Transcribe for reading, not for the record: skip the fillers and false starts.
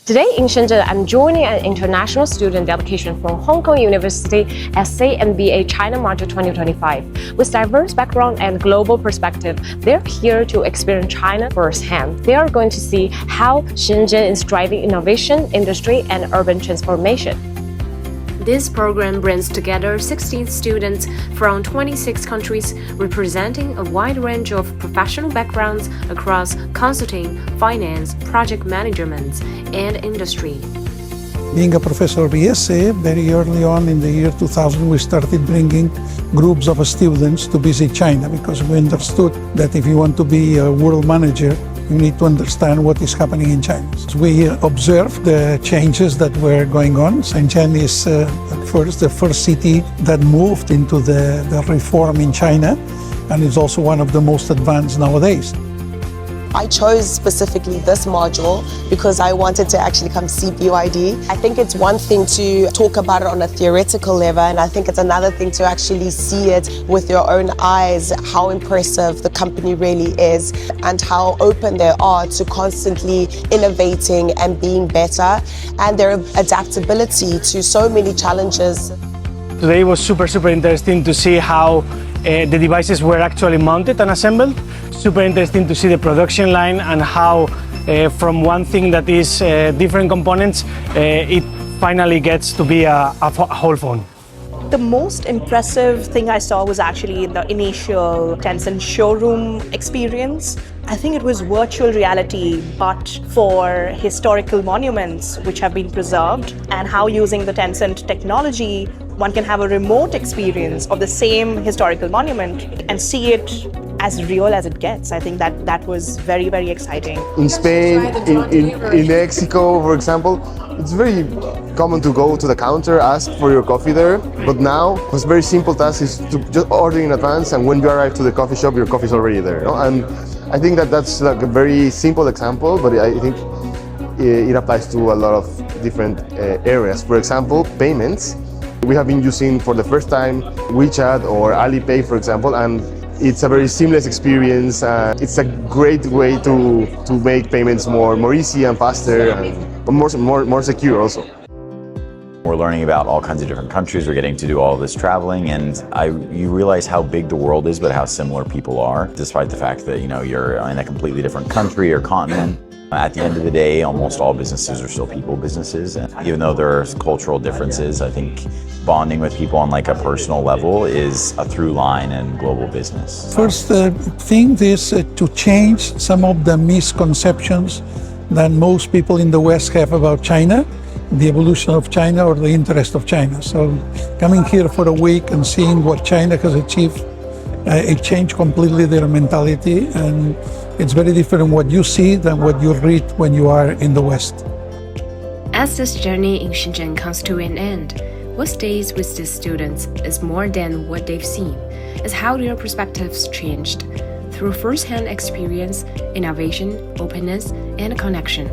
Today in Shenzhen, I'm joining an international student delegation from Hong Kong University HKU-IESE MBA China Module 2025. With diverse background and global perspective, they're here to experience China firsthand. They are going to see how Shenzhen is driving innovation, industry, and urban transformation. This program brings together 16 students from 26 countries representing a wide range of professional backgrounds across consulting, finance, project management, and industry. Being a professor of HKU-IESE, very early on in the year 2000, we started bringing groups of students to visit China because we understood that if you want to be a world manager, you need to understand what is happening in China. So we observed the changes that were going on. Shenzhen is the first city that moved into the reform in China, and is also one of the most advanced nowadays. I chose specifically this module because I wanted to actually come see BYD. I think it's one thing to talk about it on a theoretical level, and I think it's another thing to actually see it with your own eyes, how impressive the company really is and how open they are to constantly innovating and being better, and their adaptability to so many challenges. Today was super interesting to see how the devices were actually mounted and assembled. Super interesting to see the production line and how from one thing that is different components, it finally gets to be a whole phone. The most impressive thing I saw was actually in the initial Tencent showroom experience. I think it was virtual reality, but for historical monuments which have been preserved, and how using the Tencent technology, one can have a remote experience of the same historical monument and see it as real as it gets. I think that was very exciting. In Spain, in Mexico, for example, it's very common to go to the counter, ask for your coffee there. But now, it's very simple task is to just order in advance, and when you arrive to the coffee shop, your coffee is already there. No? And I think that's like a very simple example, but I think it applies to a lot of different areas. For example, payments. We have been using for the first time WeChat or Alipay, for example, and it's a very seamless experience. It's a great way to make payments more easy and faster, and more secure also. We're learning about all kinds of different countries. We're getting to do all this traveling, and you realize how big the world is, but how similar people are, despite the fact that you're in a completely different country or continent. At the end of the day, almost all businesses are still people businesses, and even though there are cultural differences, I think bonding with people on like a personal level is a through line in global business. First thing is to change some of the misconceptions that most people in the West have about China, the evolution of China or the interest of China. So coming here for a week and seeing what China has achieved, it changed completely their mentality, and it's very different what you see than what you read when you are in the West. As this journey in Shenzhen comes to an end, what stays with these students is more than what they've seen, is how their perspectives changed through first-hand experience, innovation, openness, and connection.